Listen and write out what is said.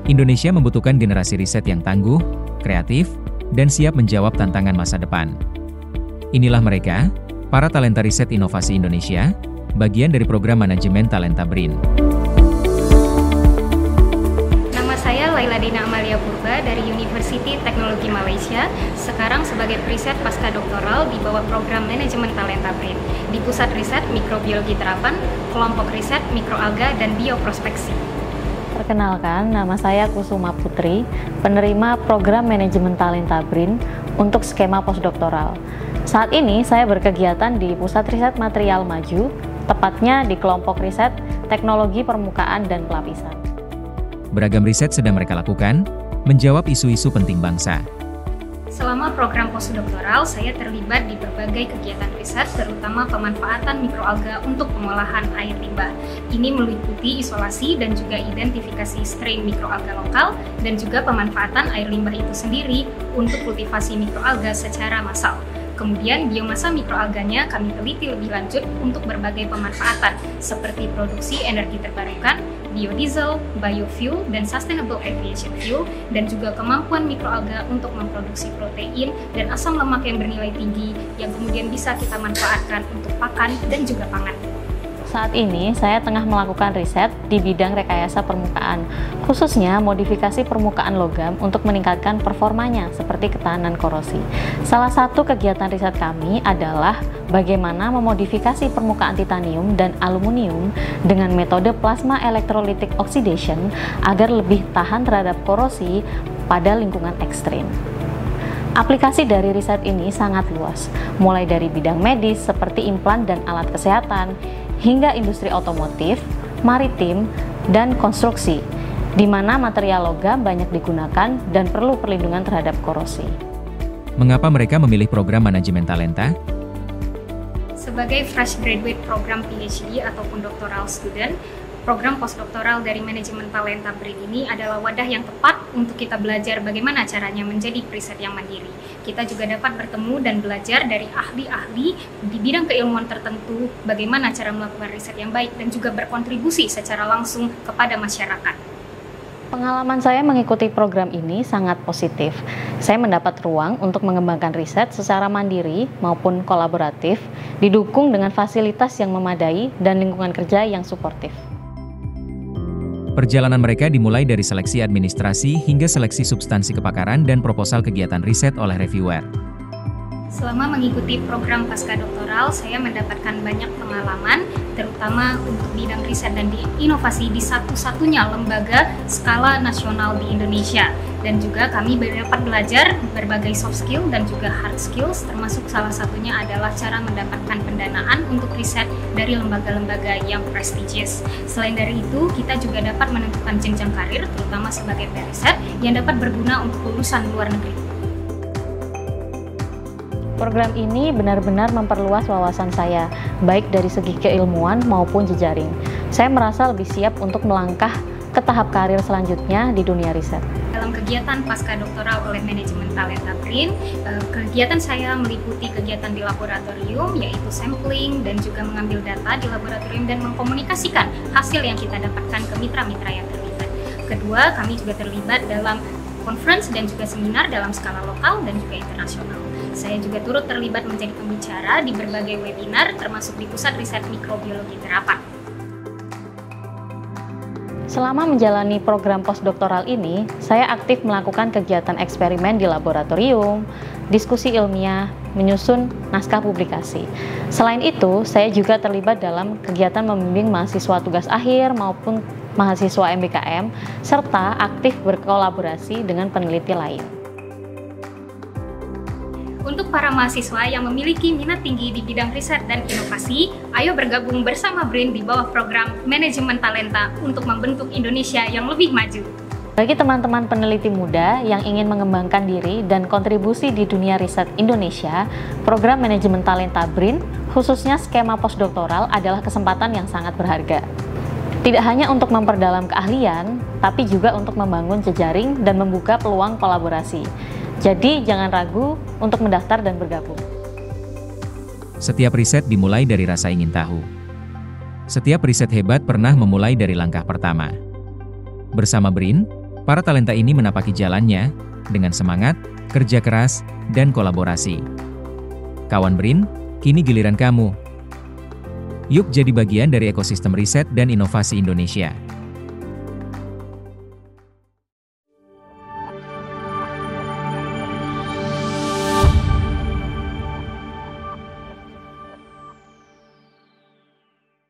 Indonesia membutuhkan generasi riset yang tangguh, kreatif, dan siap menjawab tantangan masa depan. Inilah mereka, para talenta riset inovasi Indonesia, bagian dari program manajemen talenta BRIN. Nama saya Laila Dina Amalia Purba dari University Teknologi Malaysia, sekarang sebagai periset pasca doktoral di bawah program manajemen talenta BRIN di Pusat Riset Mikrobiologi Terapan, kelompok riset mikroalga dan bioprospeksi. Perkenalkan, nama saya Kusuma Putri, penerima program manajemen talenta BRIN untuk skema postdoktoral. Saat ini saya berkegiatan di Pusat Riset Material Maju, tepatnya di kelompok riset teknologi permukaan dan pelapisan. Beragam riset sedang mereka lakukan, menjawab isu-isu penting bangsa. Selama program postdoktoral, saya terlibat di berbagai kegiatan riset, terutama pemanfaatan mikroalga untuk pengolahan air limbah. Ini meliputi isolasi dan juga identifikasi strain mikroalga lokal, dan juga pemanfaatan air limbah itu sendiri untuk kultivasi mikroalga secara massal. Kemudian biomasa mikroalganya kami teliti lebih lanjut untuk berbagai pemanfaatan, seperti produksi energi terbarukan, biodiesel, biofuel, dan sustainable aviation fuel, dan juga kemampuan mikroalga untuk memproduksi protein dan asam lemak yang bernilai tinggi yang kemudian bisa kita manfaatkan untuk pakan dan juga pangan. Saat ini saya tengah melakukan riset di bidang rekayasa permukaan, khususnya modifikasi permukaan logam untuk meningkatkan performanya seperti ketahanan korosi. Salah satu kegiatan riset kami adalah bagaimana memodifikasi permukaan titanium dan aluminium dengan metode plasma electrolytic oxidation agar lebih tahan terhadap korosi pada lingkungan ekstrim. Aplikasi dari riset ini sangat luas, mulai dari bidang medis seperti implan dan alat kesehatan, hingga industri otomotif, maritim, dan konstruksi, di mana material logam banyak digunakan dan perlu perlindungan terhadap korosi. Mengapa mereka memilih program manajemen talenta? Sebagai fresh graduate program PhD ataupun doctoral student, program postdoktoral dari manajemen talenta BRIN ini adalah wadah yang tepat untuk kita belajar bagaimana caranya menjadi periset yang mandiri. Kita juga dapat bertemu dan belajar dari ahli-ahli di bidang keilmuan tertentu, bagaimana cara melakukan riset yang baik dan juga berkontribusi secara langsung kepada masyarakat. Pengalaman saya mengikuti program ini sangat positif. Saya mendapat ruang untuk mengembangkan riset secara mandiri maupun kolaboratif, didukung dengan fasilitas yang memadai dan lingkungan kerja yang suportif. Perjalanan mereka dimulai dari seleksi administrasi hingga seleksi substansi kepakaran dan proposal kegiatan riset oleh reviewer. Selama mengikuti program pasca doktoral, saya mendapatkan banyak pengalaman, terutama untuk bidang riset dan inovasi di satu-satunya lembaga skala nasional di Indonesia. Dan juga kami dapat belajar berbagai soft skill dan juga hard skills, termasuk salah satunya adalah cara mendapatkan pendanaan untuk riset dari lembaga-lembaga yang prestigious. Selain dari itu, kita juga dapat menentukan jenjang karir, terutama sebagai periset, yang dapat berguna untuk lulusan luar negeri. Program ini benar-benar memperluas wawasan saya, baik dari segi keilmuan maupun jejaring. Saya merasa lebih siap untuk melangkah ke tahap karir selanjutnya di dunia riset. Dalam kegiatan pasca doktoral oleh manajemen talenta BRIN, kegiatan saya meliputi kegiatan di laboratorium, yaitu sampling dan juga mengambil data di laboratorium dan mengkomunikasikan hasil yang kita dapatkan ke mitra-mitra yang terlibat. Kedua, kami juga terlibat dalam conference dan juga seminar dalam skala lokal dan juga internasional. Saya juga turut terlibat menjadi pembicara di berbagai webinar, termasuk di Pusat Riset Mikrobiologi Terapan. Selama menjalani program postdoktoral ini, saya aktif melakukan kegiatan eksperimen di laboratorium, diskusi ilmiah, menyusun naskah publikasi. Selain itu, saya juga terlibat dalam kegiatan membimbing mahasiswa tugas akhir maupun mahasiswa MBKM, serta aktif berkolaborasi dengan peneliti lain. Untuk para mahasiswa yang memiliki minat tinggi di bidang riset dan inovasi, ayo bergabung bersama BRIN di bawah program manajemen talenta untuk membentuk Indonesia yang lebih maju. Bagi teman-teman peneliti muda yang ingin mengembangkan diri dan kontribusi di dunia riset Indonesia, program manajemen talenta BRIN, khususnya skema postdoktoral, adalah kesempatan yang sangat berharga. Tidak hanya untuk memperdalam keahlian, tapi juga untuk membangun jejaring dan membuka peluang kolaborasi. Jadi jangan ragu untuk mendaftar dan bergabung. Setiap riset dimulai dari rasa ingin tahu. Setiap riset hebat pernah memulai dari langkah pertama. Bersama BRIN, Para talenta ini menapaki jalannya dengan semangat, kerja keras, dan kolaborasi. Kawan BRIN, kini giliran kamu. Yuk jadi bagian dari ekosistem riset dan inovasi Indonesia.